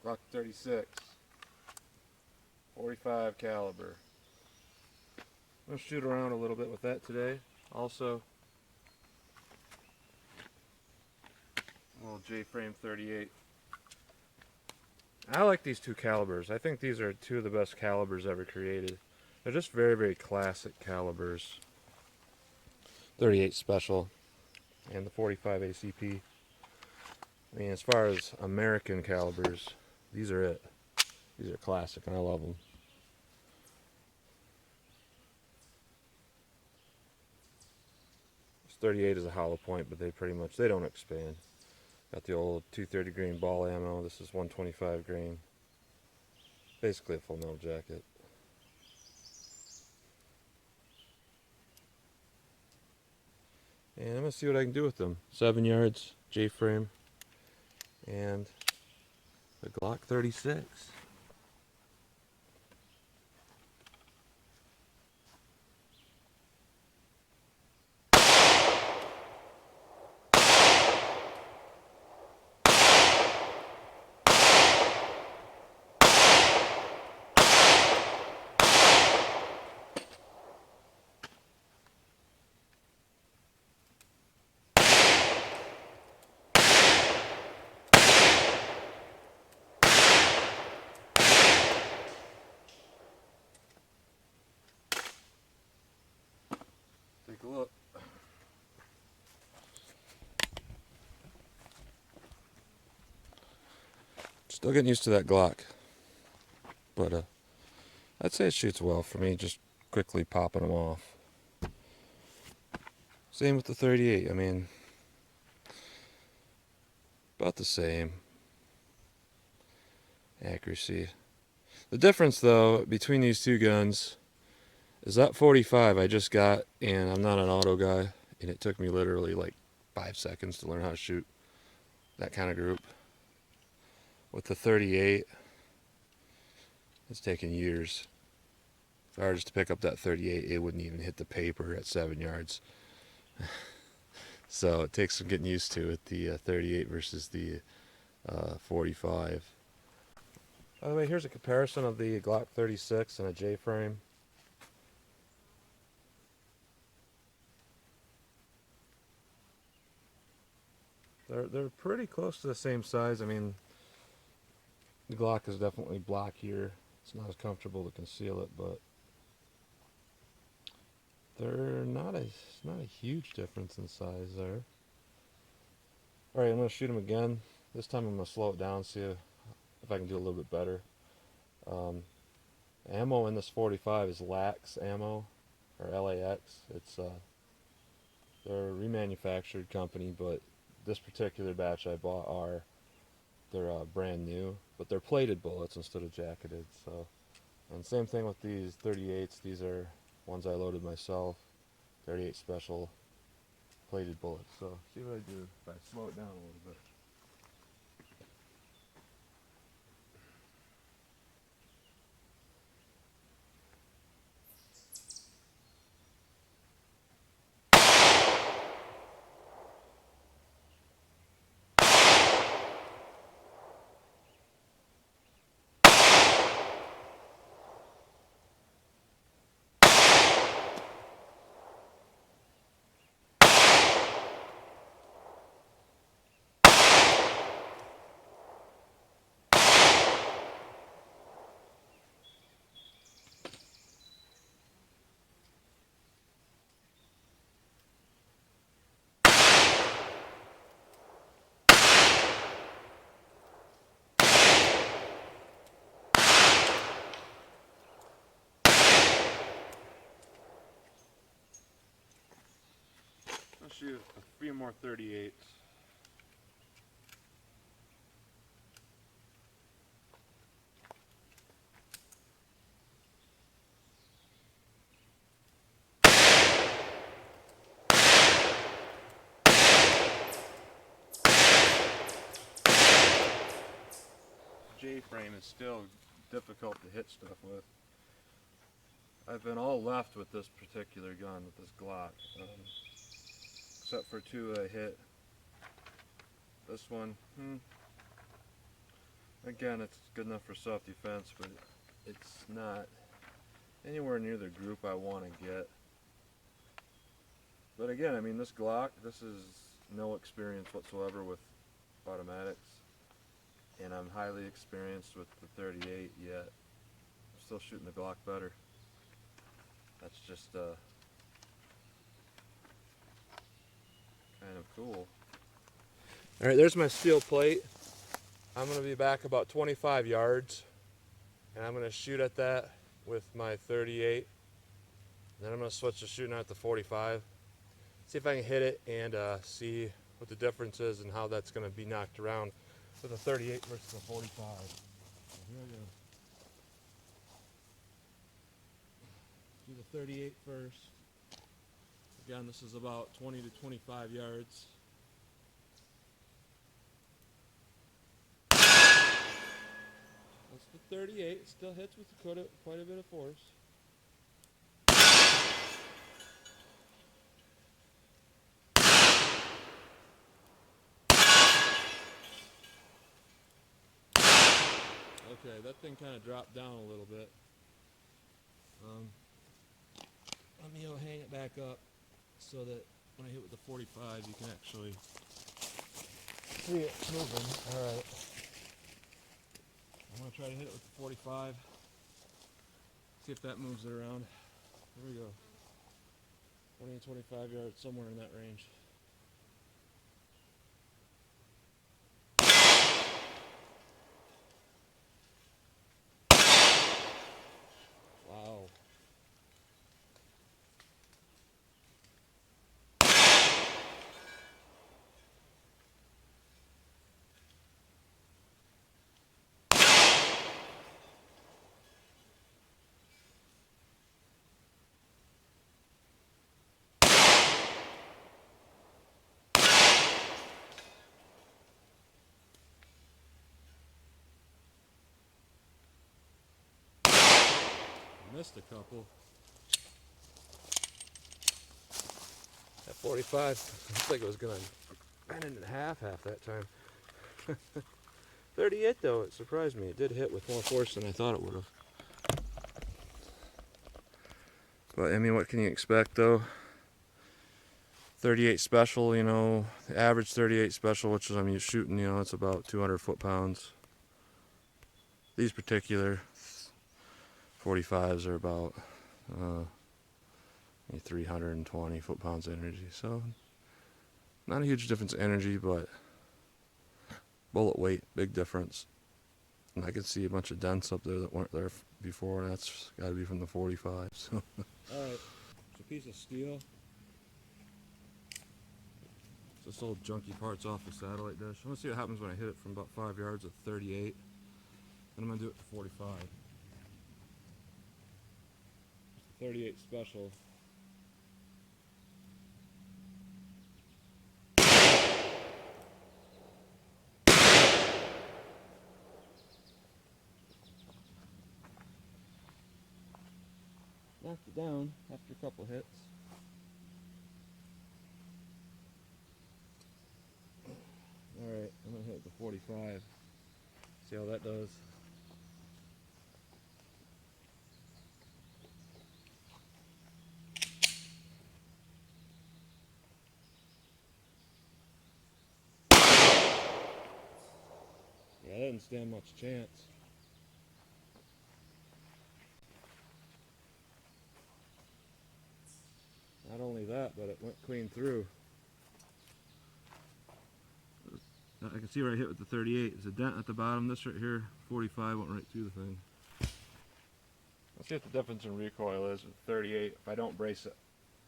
Glock 36, 45 caliber. I'm going to shoot around a little bit with that today. Also, a little J-frame 38. I like these two calibers. I think these are two of the best calibers ever created. They're just very, very classic calibers. 38 Special and the 45 ACP. I mean, as far as American calibers, these are it. These are classic, and I love them. This 38 is a hollow point, but they don't expand. Got the old 230 grain ball ammo. This is 125 grain. Basically a full metal jacket. And I'm going to see what I can do with them. 7 yards, J-frame, and the Glock 36. Take a look. Still getting used to that Glock, but I'd say it shoots well for me, just quickly popping them off. Same with the 38, I mean, about the same accuracy. The difference though between these two guns is that 45 I just got, and I'm not an auto guy, and it took me literally like 5 seconds to learn how to shoot that kind of group. With the 38, it's taken years. If I were just to pick up that 38, it wouldn't even hit the paper at 7 yards. So it takes some getting used to with the 38 versus the 45. By the way, here's a comparison of the Glock 36 and a J-frame. They're pretty close to the same size. I mean, the Glock is definitely blockier. It's not as comfortable to conceal it, but they're not a huge difference in size there. All right, I'm gonna shoot them again. This time I'm gonna slow it down, see if I can do a little bit better. Ammo in this 45 is Lax ammo, or LAX. It's they're a remanufactured company, but this particular batch I bought they're brand new, but they're plated bullets instead of jacketed. So, and same thing with these 38s. These are ones I loaded myself. 38 Special plated bullets. So see what I do if I slow it down a little bit. I'll shoot a few more 38s. J-frame is still difficult to hit stuff with. I've been all left with this particular gun, with this Glock, except for two I hit. This one, Again, it's good enough for self-defense, but it's not anywhere near the group I want to get. But again, I mean, this Glock, this is no experience whatsoever with automatics, and I'm highly experienced with the 38, yet I'm still shooting the Glock better. That's just kind of cool. Alright, there's my steel plate. I'm going to be back about 25 yards, and I'm going to shoot at that with my 38. Then I'm going to switch to shooting at the 45. See if I can hit it and see what the difference is and how that's going to be knocked around with the 38 versus the 45. So here I go. Do the 38 first. Again, this is about 20 to 25 yards. That's the 38. It still hits with quite a bit of force. Okay, that thing kind of dropped down a little bit. Let me hang it back up so that when I hit with the 45, you can actually see it moving. Alright. I'm going to try to hit it with the 45. See if that moves it around. Here we go. 20 to 25 yards, somewhere in that range. Wow. Missed a couple. That 45, I think it was going to bend it in half that time. 38 though, it surprised me. It did hit with more force than I thought it would have. But I mean, what can you expect though? 38 special, you know, the average 38 special, which is, I mean, you're shooting, you know, it's about 200 foot-pounds. These particular 45s are about 320 foot-pounds of energy, so not a huge difference in energy, but bullet weight, big difference. And I can see a bunch of dents up there that weren't there before, and that's got to be from the 45. So. Alright, it's a piece of steel. Just old junky parts off the satellite dish. I'm going to see what happens when I hit it from about 5 yards at 38. Then I'm going to do it to 45. 38 special. Knocked it down after a couple hits. Alright, I'm going to hit the 45. See how that does. Yeah, that didn't stand much chance. Not only that, but it went clean through. I can see where I hit with the 38. There's a dent at the bottom. This right here, 45, went right through the thing. Let's see what the difference in recoil is with 38 if I don't brace it.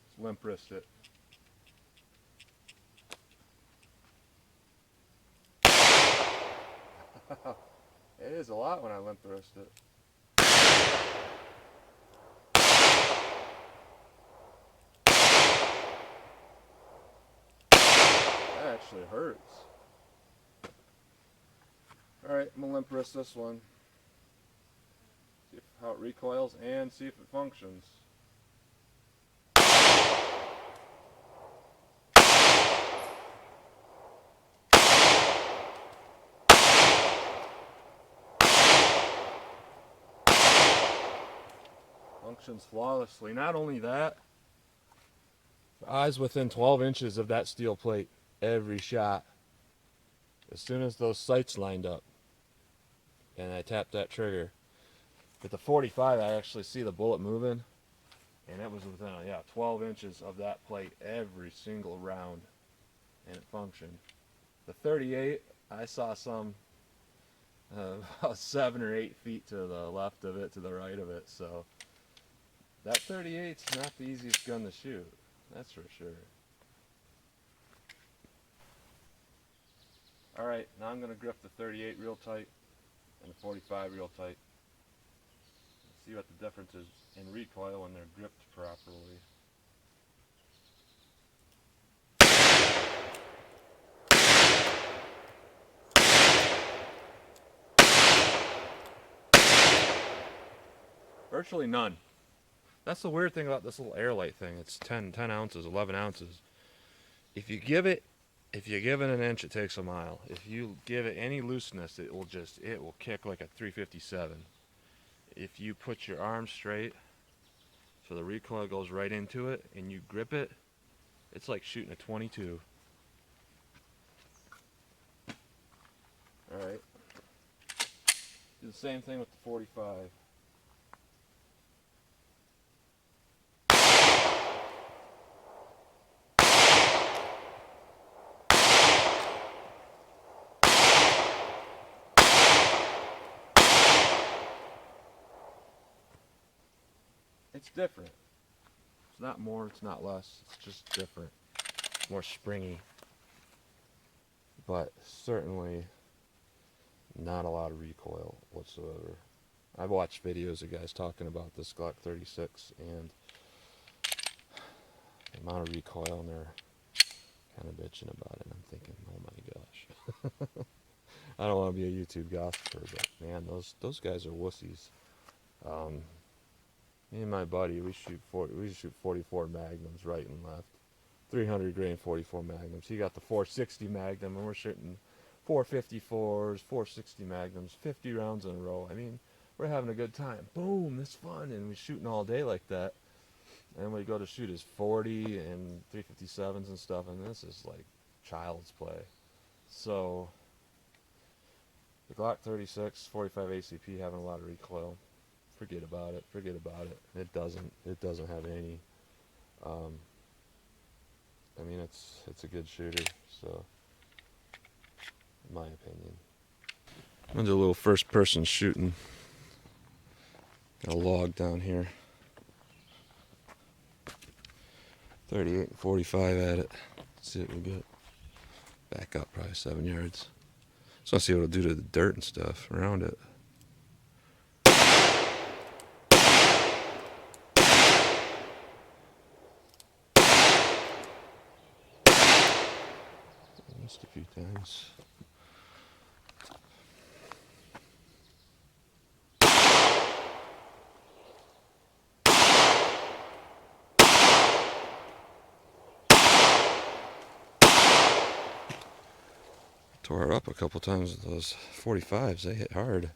Just limp wrist it. It is a lot when I limp wrist it. That actually hurts. Alright, I'm going to limp wrist this one. See how it recoils and see if it functions. functions flawlessly. Not only that, eyes within 12 inches of that steel plate every shot. As soon as those sights lined up and I tapped that trigger. With the 45, I actually see the bullet moving, and it was within 12 inches of that plate every single round, and it functioned. The 38, I saw some about 7 or 8 feet to the left of it, to the right of it, so that 38's not the easiest gun to shoot, that's for sure. Alright, now I'm going to grip the 38 real tight and the 45 real tight. See what the difference is in recoil when they're gripped properly. Virtually none. That's the weird thing about this little airlight thing. It's 10 ounces, 11 ounces. If you give it an inch, it takes a mile. If you give it any looseness, it will kick like a 357. If you put your arm straight so the recoil goes right into it and you grip it, it's like shooting a 22. Alright. Do the same thing with the 45. It's different. It's not more, it's not less. It's just different. More springy. But certainly not a lot of recoil whatsoever. I've watched videos of guys talking about this Glock 36 and the amount of recoil, and they're kind of bitching about it. I'm thinking, oh my gosh. I don't want to be a YouTube gossiper, but man, those guys are wussies. Me and my buddy, we shoot 44 magnums right and left. 300 grain 44 magnums. He got the 460 magnum, and we're shooting 454s, 460 magnums, 50 rounds in a row. I mean, we're having a good time. Boom, it's fun, and we're shooting all day like that. And we go to shoot his 40 and 357s and stuff, and this is like child's play. So the Glock 36, 45 ACP having a lot of recoil. Forget about it. Forget about it. It doesn't have any. I mean, it's a good shooter. So, in my opinion, I'm gonna do a little first-person shooting. Got a log down here. 38 and 45 at it. Let's see what we get. Back up probably 7 yards. So I'll see what it'll do to the dirt and stuff around it. Missed a few times. Tore it up a couple times with those 45s. They hit hard.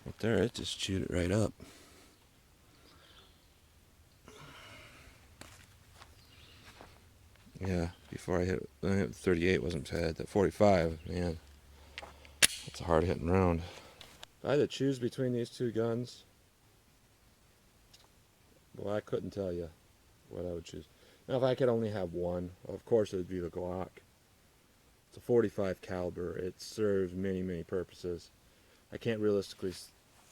Right there, it just chewed it right up. Yeah, before I hit 38 wasn't bad. That 45, man, that's a hard hitting round. If I had to choose between these two guns, well, I couldn't tell you what I would choose. Now, if I could only have one, of course it would be the Glock. It's a 45 caliber. It serves many purposes. I can't realistically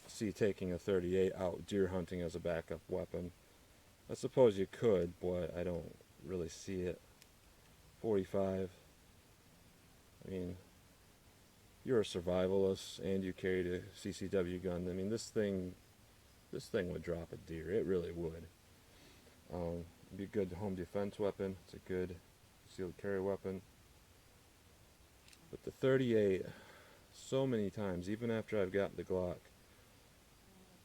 see taking a 38 out deer hunting as a backup weapon. I suppose you could, but I don't really see it. 45. I mean, you're a survivalist and you carried a CCW gun. I mean, this thing would drop a deer. It really would. It'd be a good home defense weapon. It's a good concealed carry weapon. But the 38, so many times, even after I've got the Glock,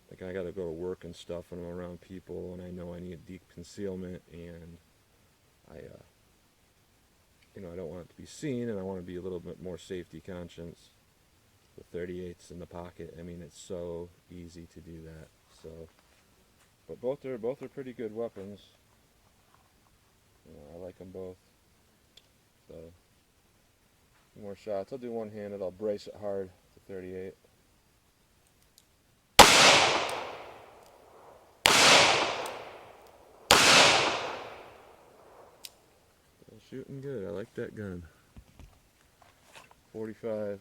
like I gotta go to work and stuff when I'm around people, and I know I need deep concealment, and I don't want it to be seen, and I want to be a little bit more safety conscious. The 38's in the pocket. I mean, it's so easy to do that. So But both are pretty good weapons. I like them both. So, more shots. I'll do one-handed. I'll brace it hard to 38. Still shooting good. I like that gun. 45.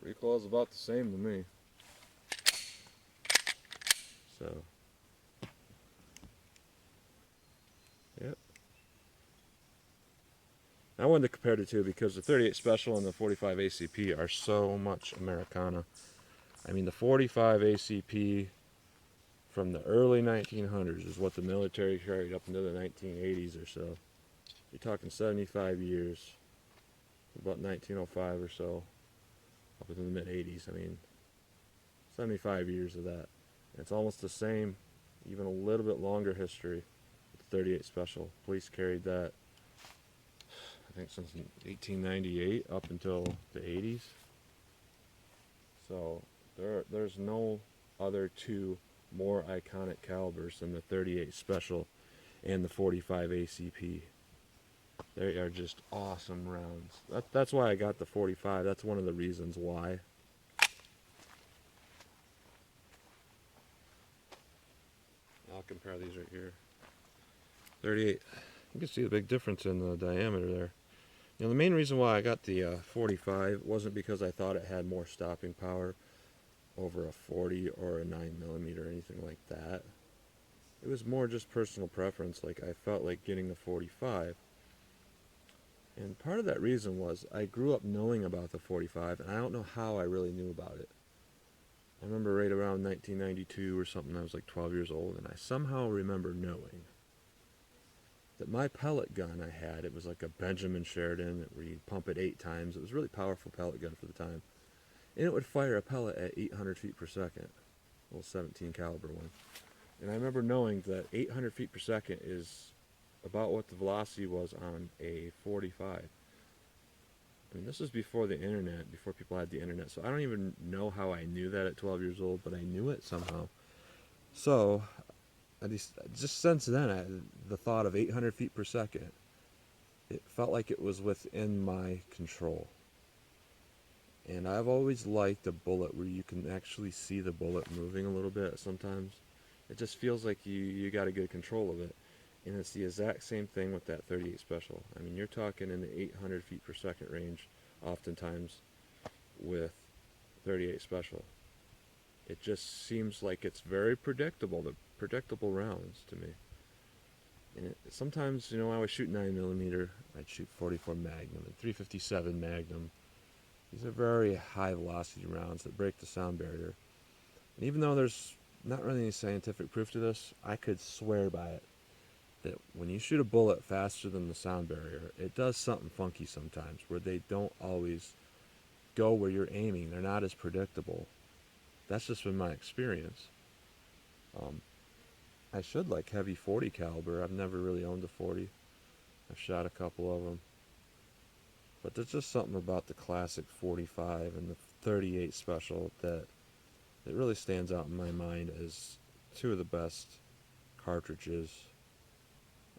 Recoil is about the same to me. So, yep. I wanted to compare the two because the 38 Special and the 45 ACP are so much Americana. I mean, the 45 ACP from the early 1900s is what the military carried up into the 1980s or so. You're talking 75 years, about 1905 or so, up into the mid-80s. I mean, 75 years of that. And it's almost the same, even a little bit longer history with the 38 Special. Police carried that, I think, since 1898 up until the 80s. So there's no other two more iconic calibers than the 38 Special and the 45 ACP. They are just awesome rounds. That's why I got the 45. That's one of the reasons why. I'll compare these right here. 38. You can see the big difference in the diameter there. The main reason why I got the 45 wasn't because I thought it had more stopping power over a 40 or a 9mm or anything like that. It was more just personal preference. Like, I felt like getting the 45. And part of that reason was I grew up knowing about the 45, and I don't know how I really knew about it. I remember right around 1992 or something, I was like 12 years old, and I somehow remember knowing that my pellet gun I had, it was like a Benjamin Sheridan where you'd pump it 8 times. It was a really powerful pellet gun for the time. And it would fire a pellet at 800 feet per second, a little 17 caliber one. And I remember knowing that 800 feet per second is about what the velocity was on a 45. I mean, this was before the internet, before people had the internet, so I don't even know how I knew that at 12 years old, but I knew it somehow. So, just since then, the thought of 800 feet per second, it felt like it was within my control. And I've always liked a bullet where you can actually see the bullet moving a little bit sometimes. It just feels like you got a good control of it. And it's the exact same thing with that 38 Special. I mean, you're talking in the 800 feet per second range oftentimes with 38 Special. It just seems like it's very predictable, the predictable rounds to me. And sometimes, I would shoot 9mm, I'd shoot 44 Magnum and 357 Magnum. These are very high velocity rounds that break the sound barrier. And even though there's not really any scientific proof to this, I could swear by it. That when you shoot a bullet faster than the sound barrier, it does something funky sometimes, where they don't always go where you're aiming. They're not as predictable. That's just been my experience. I should like heavy 40 caliber. I've never really owned a 40. I've shot a couple of them. But there's just something about the classic 45 and the 38 Special that really stands out in my mind as two of the best cartridges.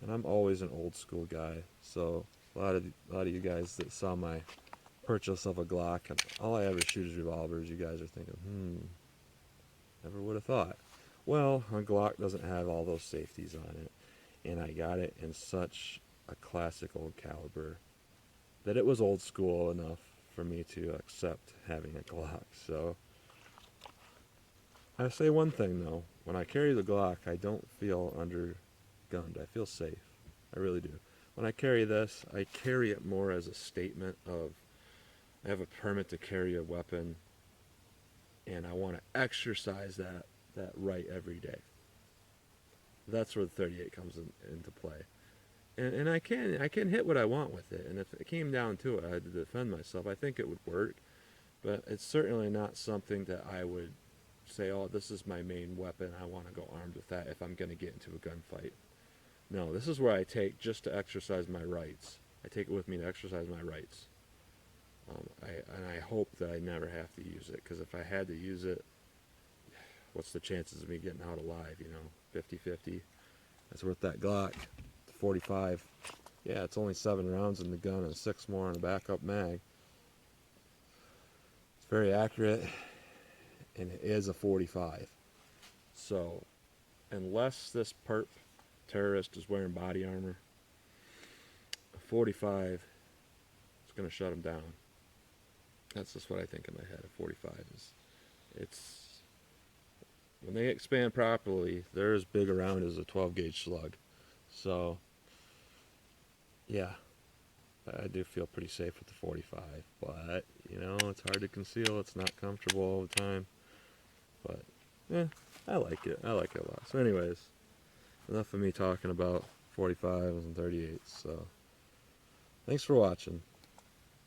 And I'm always an old school guy, so a lot of you guys that saw my purchase of a Glock, and all I ever shoot is revolvers, you guys are thinking, never would have thought. Well, a Glock doesn't have all those safeties on it, and I got it in such a classic old caliber that it was old school enough for me to accept having a Glock. So I say one thing though, when I carry the Glock, I don't feel undergunned. I feel safe. I really do. When I carry this, I carry it more as a statement of I have a permit to carry a weapon and I want to exercise that right every day. That's where the 38 comes into play. And I can hit what I want with it. And if it came down to it, I had to defend myself. I think it would work. But it's certainly not something that I would say, oh, this is my main weapon. I want to go armed with that if I'm going to get into a gunfight. No, this is where I take just to exercise my rights. I take it with me to exercise my rights. And I hope that I never have to use it, because if I had to use it, what's the chances of me getting out alive, 50-50. That's worth that Glock 45. Yeah, it's only 7 rounds in the gun and 6 more in a backup mag. It's very accurate, and it is a 45. So, unless this perp terrorist is wearing body armor, a 45 is going to shut him down. That's just what I think in my head. A 45 is, it's, when they expand properly, they're as big around as a 12 gauge slug. So, yeah, I do feel pretty safe with the 45, but, it's hard to conceal. It's not comfortable all the time, but, yeah, I like it. I like it a lot. So anyways, enough of me talking about 45s and 38s, so thanks for watching.